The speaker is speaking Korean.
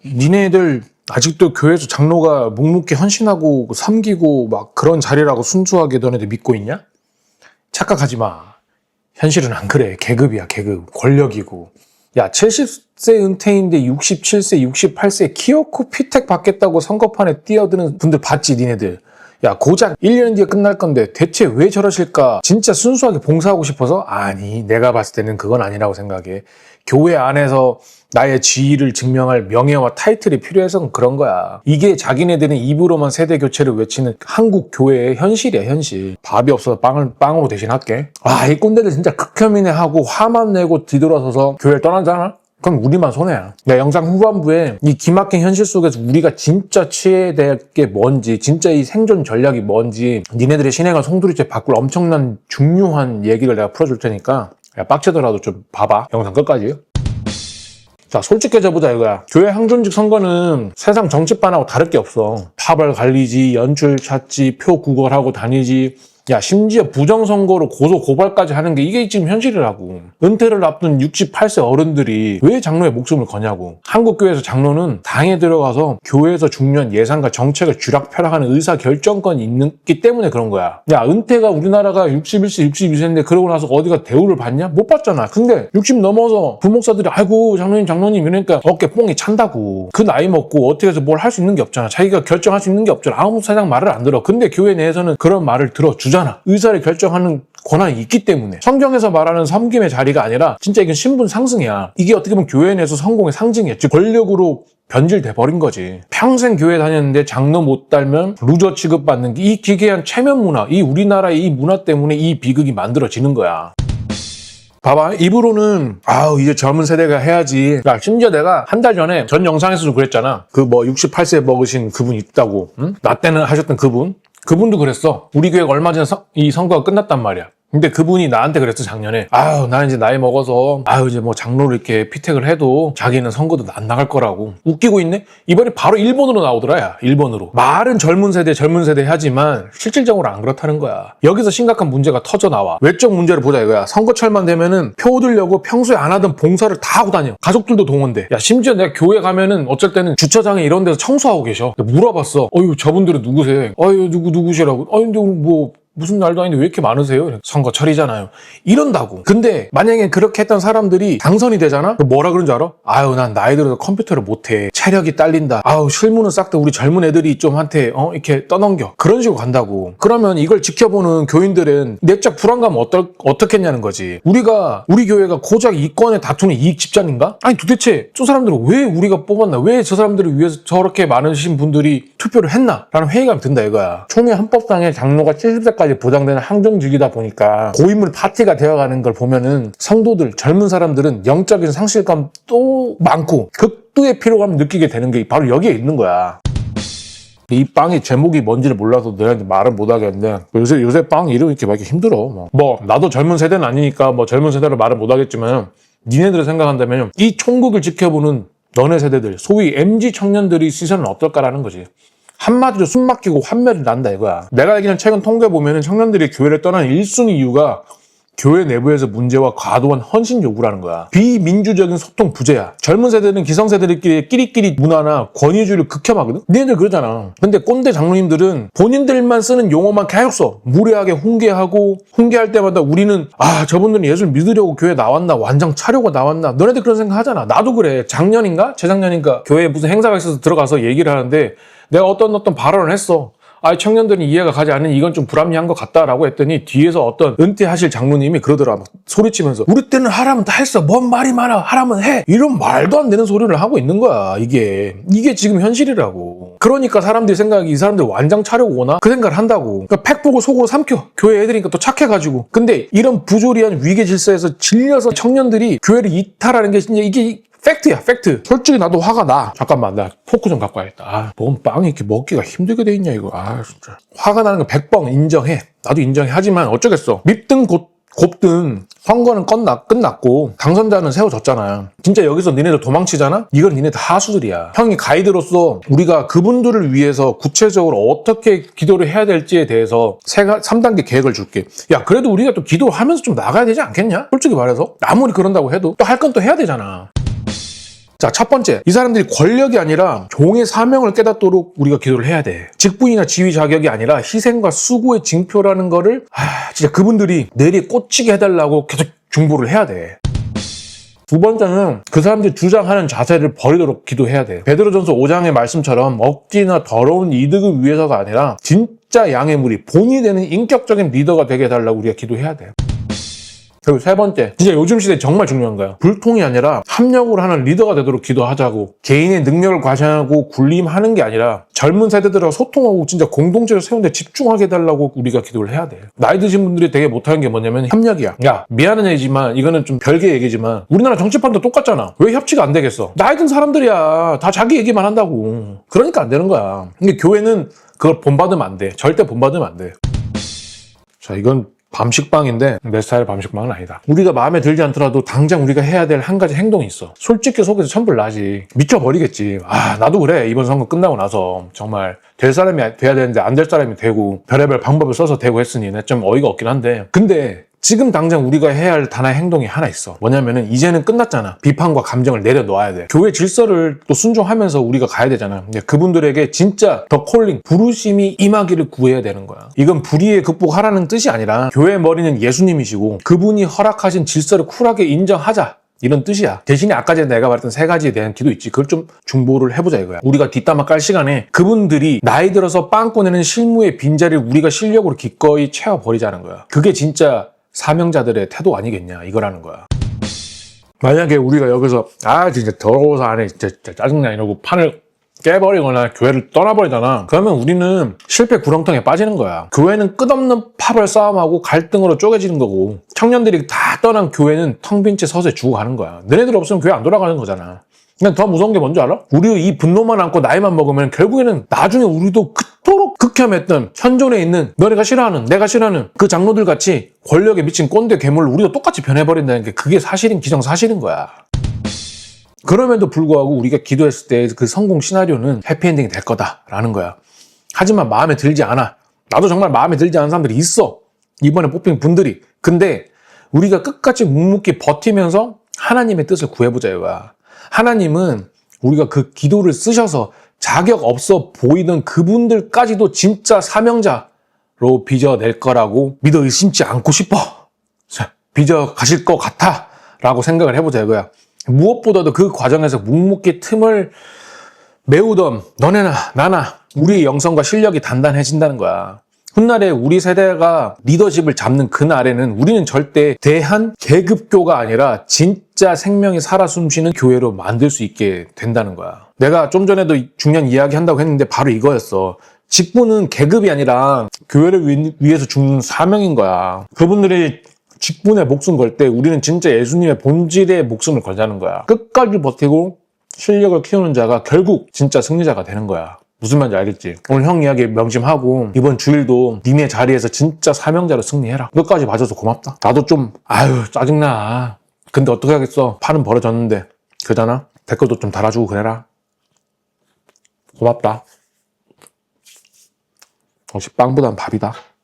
니네들 아직도 교회에서 장로가 묵묵히 헌신하고 섬기고 막 그런 자리라고 순수하게 너네들 믿고 있냐? 착각하지 마. 현실은 안 그래. 계급이야, 계급. 권력이고. 야, 70세 은퇴인데 67세, 68세 키워코 피택 받겠다고 선거판에 뛰어드는 분들 봤지, 니네들. 야, 고작 1년 뒤에 끝날 건데 대체 왜 저러실까? 진짜 순수하게 봉사하고 싶어서? 아니, 내가 봤을 때는 그건 아니라고 생각해. 교회 안에서 나의 지위를 증명할 명예와 타이틀이 필요해서 그런 거야. 이게 자기네들은 입으로만 세대 교체를 외치는 한국 교회의 현실이야, 현실. 밥이 없어서 빵으로 대신할게. 아, 이 꼰대들 진짜 극혐이네 하고 화만 내고 뒤돌아서서 교회를 떠나잖아? 그럼 우리만 손해야. 야, 영상 후반부에 이 기막힌 현실 속에서 우리가 진짜 취해야 될 게 뭔지, 진짜 이 생존 전략이 뭔지, 니네들의 신행을 송두리째 바꿀 엄청난 중요한 얘기를 내가 풀어줄 테니까 야, 빡치더라도 좀 봐봐. 영상 끝까지. 자, 솔직해져보자 이거야. 교회 항존직 선거는 세상 정치판하고 다를 게 없어. 파벌 갈리지, 연출 찾지, 표 구걸하고 다니지. 야, 심지어 부정선거로 고소 고발까지 하는 게 이게 지금 현실이라고. 은퇴를 앞둔 68세 어른들이 왜 장로의 목숨을 거냐고. 한국교회에서 장로는 당에 들어가서 교회에서 중요한 예산과 정책을 쥐락펴락하는 의사결정권이 있기 때문에 그런 거야. 야, 은퇴가 우리나라가 61세, 62세인데 그러고 나서 어디가 대우를 받냐? 못 받잖아. 근데 60 넘어서 부목사들이 아이고 장로님 이러니까 어깨 뽕이 찬다고. 그 나이 먹고 어떻게 해서 뭘 할 수 있는 게 없잖아. 자기가 결정할 수 있는 게 없잖아. 아무 사장 말을 안 들어. 근데 교회 내에서는 그런 말을 들어주잖아. 의사를 결정하는 권한이 있기 때문에. 성경에서 말하는 섬김의 자리가 아니라 진짜 이건 신분 상승이야. 이게 어떻게 보면 교회 내에서 성공의 상징이야. 즉 권력으로 변질돼 버린 거지. 평생 교회 다녔는데 장로 못 달면 루저 취급받는 이 기괴한 체면 문화, 이 우리나라의 이 문화 때문에 이 비극이 만들어지는 거야. 봐봐, 입으로는 이제 젊은 세대가 해야지. 야, 심지어 내가 한 달 전에 전 영상에서도 그랬잖아. 그 68세 먹으신 그분 있다고. 응? 나 때는 하셨던 그분도 그랬어. 우리 교회가 얼마 전에 이 선거가 끝났단 말이야. 근데 그분이 나한테 그랬어, 작년에. 나는 이제 나이 먹어서, 이제 뭐 장로를 이렇게 피택을 해도 자기는 선거도 안 나갈 거라고. 웃기고 있네? 이번에 바로 1번으로 나오더라, 야. 1번으로. 말은 젊은 세대 하지만 실질적으로 안 그렇다는 거야. 여기서 심각한 문제가 터져 나와. 외적 문제를 보자 이거야. 선거철만 되면은 표 얻으려고 평소에 안 하던 봉사를 다 하고 다녀. 가족들도 동원돼. 야, 심지어 내가 교회 가면은 어쩔 때는 주차장에 이런 데서 청소하고 계셔. 물어봤어. 저분들은 누구세요? 누구시라고? 근데 뭐, 무슨 날도 아닌데 왜 이렇게 많으세요? 선거철이잖아요. 이런다고. 근데 만약에 그렇게 했던 사람들이 당선이 되잖아? 뭐라 그런 줄 알아? 난 나이 들어서 컴퓨터를 못해. 체력이 딸린다. 실무는 싹 다 우리 젊은 애들이 좀 한테 이렇게 떠넘겨. 그런 식으로 간다고. 그러면 이걸 지켜보는 교인들은 내적 불안감은 어떻게 했냐는 거지. 우리 교회가 고작 이권에 다투는 이익 집단인가? 아니 도대체 저 사람들은 왜 우리가 뽑았나? 왜 저 사람들을 위해서 저렇게 많으신 분들이 투표를 했나? 라는 회의감이 든다 이거야. 총회 헌법상에 장로가 70세까지 보장되는 항정직이다 보니까 고인물 파티가 되어가는 걸 보면은 성도들, 젊은 사람들은 영적인 상실감도 많고 극도의 피로감을 느끼게 되는 게 바로 여기에 있는 거야. 이 빵의 제목이 뭔지를 몰라서 너희한테 말을 못 하겠는데 요새 빵 이름이 이렇게 막 힘들어. 나도 젊은 세대는 아니니까 젊은 세대로 말을 못 하겠지만 니네들을 생각한다면 이 총국을 지켜보는 너네 세대들, 소위 MZ 청년들의 시선은 어떨까라는 거지. 한마디로 숨 막히고 환멸이 난다 이거야. 내가 알기로는 최근 통계 보면은 청년들이 교회를 떠나는 1순위 이유가 교회 내부에서 문제와 과도한 헌신 요구라는 거야. 비민주적인 소통 부재야. 젊은 세대는 기성세대들끼리 끼리끼리 문화나 권위주의를 극혐하거든? 니네들 그러잖아. 근데 꼰대 장로님들은 본인들만 쓰는 용어만 계속 써. 무례하게 훈계할 때마다 우리는 저분들은 예술 믿으려고 교회 나왔나? 완장 차려고 나왔나? 너네들 그런 생각 하잖아. 나도 그래. 작년인가? 재작년인가? 교회에 무슨 행사가 있어서 들어가서 얘기를 하는데 내가 어떤 발언을 했어. 청년들이 이해가 가지 않는 이건 좀 불합리한 것 같다라고 했더니 뒤에서 어떤 은퇴하실 장로님이 그러더라. 막 소리치면서 우리 때는 하라면 다 했어. 뭔 말이 많아. 하라면 해. 이런 말도 안 되는 소리를 하고 있는 거야. 이게 지금 현실이라고. 그러니까 사람들이 생각이 이 사람들 완장 차려고 오나? 그 생각을 한다고. 그러니까 팩 보고 속으로 삼켜. 교회 애들이니까 또 착해가지고. 근데 이런 부조리한 위계 질서에서 질려서 청년들이 교회를 이탈하는 게 진짜 이게 팩트야, 팩트. 솔직히 나도 화가 나. 잠깐만, 나 포크 좀 갖고 와야겠다. 뭔 빵이 이렇게 먹기가 힘들게 돼 있냐, 이거. 진짜. 화가 나는 거 100번 인정해. 나도 인정해. 하지만 어쩌겠어. 밉든 곱든 선거는 끝났고 당선자는 세워졌잖아요. 진짜 여기서 니네들 도망치잖아? 이건 니네 다 하수들이야. 형이 가이드로서 우리가 그분들을 위해서 구체적으로 어떻게 기도를 해야 될지에 대해서 3단계 계획을 줄게. 야, 그래도 우리가 또 기도하면서 좀 나가야 되지 않겠냐? 솔직히 말해서. 아무리 그런다고 해도 또 할 건 또 해야 되잖아. 자, 첫 번째, 이 사람들이 권력이 아니라 종의 사명을 깨닫도록 우리가 기도를 해야 돼. 직분이나 지위 자격이 아니라 희생과 수고의 징표라는 거를 진짜 그분들이 뇌리에 꽂히게 해달라고 계속 중보를 해야 돼. 두 번째는 그 사람들이 주장하는 자세를 버리도록 기도해야 돼. 베드로전서 5장의 말씀처럼 억지나 더러운 이득을 위해서가 아니라 진짜 양의 무리, 본이 되는 인격적인 리더가 되게 해달라고 우리가 기도해야 돼. 그리고 세 번째, 진짜 요즘 시대에 정말 중요한 거야. 불통이 아니라 합력으로 하는 리더가 되도록 기도하자고. 개인의 능력을 과시하고 군림하는 게 아니라 젊은 세대들하고 소통하고 진짜 공동체를 세우는 데 집중하게 해달라고 우리가 기도를 해야 돼. 나이 드신 분들이 되게 못하는 게 뭐냐면 협력이야. 야, 미안한 얘기지만 이거는 좀 별개 얘기지만 우리나라 정치판도 똑같잖아. 왜 협치가 안 되겠어? 나이 든 사람들이야. 다 자기 얘기만 한다고. 그러니까 안 되는 거야. 근데 교회는 그걸 본받으면 안 돼. 절대 본받으면 안 돼. 자, 이건 밤식빵인데 내 스타일 밤식빵은 아니다. 우리가 마음에 들지 않더라도 당장 우리가 해야 될 한 가지 행동이 있어. 솔직히 속에서 천불 나지. 미쳐버리겠지. 나도 그래. 이번 선거 끝나고 나서 정말 될 사람이 돼야 되는데 안 될 사람이 되고 별의별 방법을 써서 되고 했으니 내 좀 어이가 없긴 한데, 근데 지금 당장 우리가 해야 할 단한 행동이 하나 있어. 뭐냐면은 이제는 끝났잖아. 비판과 감정을 내려놓아야 돼. 교회 질서를 또 순종하면서 우리가 가야 되잖아. 근데 그분들에게 진짜 더 콜링, 부르심이 임하기를 구해야 되는 거야. 이건 불의에 극복하라는 뜻이 아니라 교회의 머리는 예수님이시고 그분이 허락하신 질서를 쿨하게 인정하자, 이런 뜻이야. 대신에 아까 전에 내가 말했던 세 가지에 대한 기도 있지. 그걸 좀 중보를 해보자 이거야. 우리가 뒷담화 깔 시간에 그분들이 나이 들어서 빵 꺼내는 실무의 빈자리를 우리가 실력으로 기꺼이 채워버리자는 거야. 그게 진짜 사명자들의 태도 아니겠냐, 이거라는 거야. 만약에 우리가 여기서 진짜 더러워서 안 해, 진짜 짜증나 이러고 판을 깨버리거나 교회를 떠나버리잖아. 그러면 우리는 실패 구렁텅이에 빠지는 거야. 교회는 끝없는 파벌 싸움하고 갈등으로 쪼개지는 거고, 청년들이 다 떠난 교회는 텅 빈 채 서서히 죽어가는 거야. 너네들 없으면 교회 안 돌아가는 거잖아. 근데 더 무서운 게 뭔지 알아? 우리 이 분노만 안고 나이만 먹으면 결국에는 나중에 우리도 그토록 극혐했던 현존에 있는 너네가 싫어하는, 내가 싫어하는 그 장로들 같이 권력에 미친 꼰대 괴물로 우리도 똑같이 변해버린다는 게, 그게 사실인 기정사실인 거야. 그럼에도 불구하고 우리가 기도했을 때 그 성공 시나리오는 해피엔딩이 될 거다라는 거야. 하지만 마음에 들지 않아. 나도 정말 마음에 들지 않은 사람들이 있어. 이번에 뽑힌 분들이. 근데 우리가 끝까지 묵묵히 버티면서 하나님의 뜻을 구해보자 이거야. 하나님은 우리가 그 기도를 쓰셔서 자격 없어 보이던 그분들까지도 진짜 사명자로 빚어낼 거라고 믿어 의심치 않고 싶어. 빚어 가실 것 같아 라고 생각을 해보자 이거야. 무엇보다도 그 과정에서 묵묵히 틈을 메우던 너네나 나나 우리의 영성과 실력이 단단해진다는 거야. 훗날에 우리 세대가 리더십을 잡는 그날에는 우리는 절대 대한 계급교가 아니라 진짜 생명이 살아 숨쉬는 교회로 만들 수 있게 된다는 거야. 내가 좀 전에도 중요한 이야기 한다고 했는데 바로 이거였어. 직분은 계급이 아니라 교회를 위해서 죽는 사명인 거야. 그분들이 직분에 목숨 걸 때 우리는 진짜 예수님의 본질에 목숨을 걸자는 거야. 끝까지 버티고 실력을 키우는 자가 결국 진짜 승리자가 되는 거야. 무슨 말인지 알겠지? 오늘 형 이야기 명심하고 이번 주일도 니네 자리에서 진짜 사명자로 승리해라. 끝까지 봐줘서 고맙다. 나도 좀 짜증나. 근데 어떻게 하겠어. 판은 벌어졌는데. 그러잖아. 댓글도 좀 달아주고 그래라. 고맙다. 역시 빵보단 밥이다.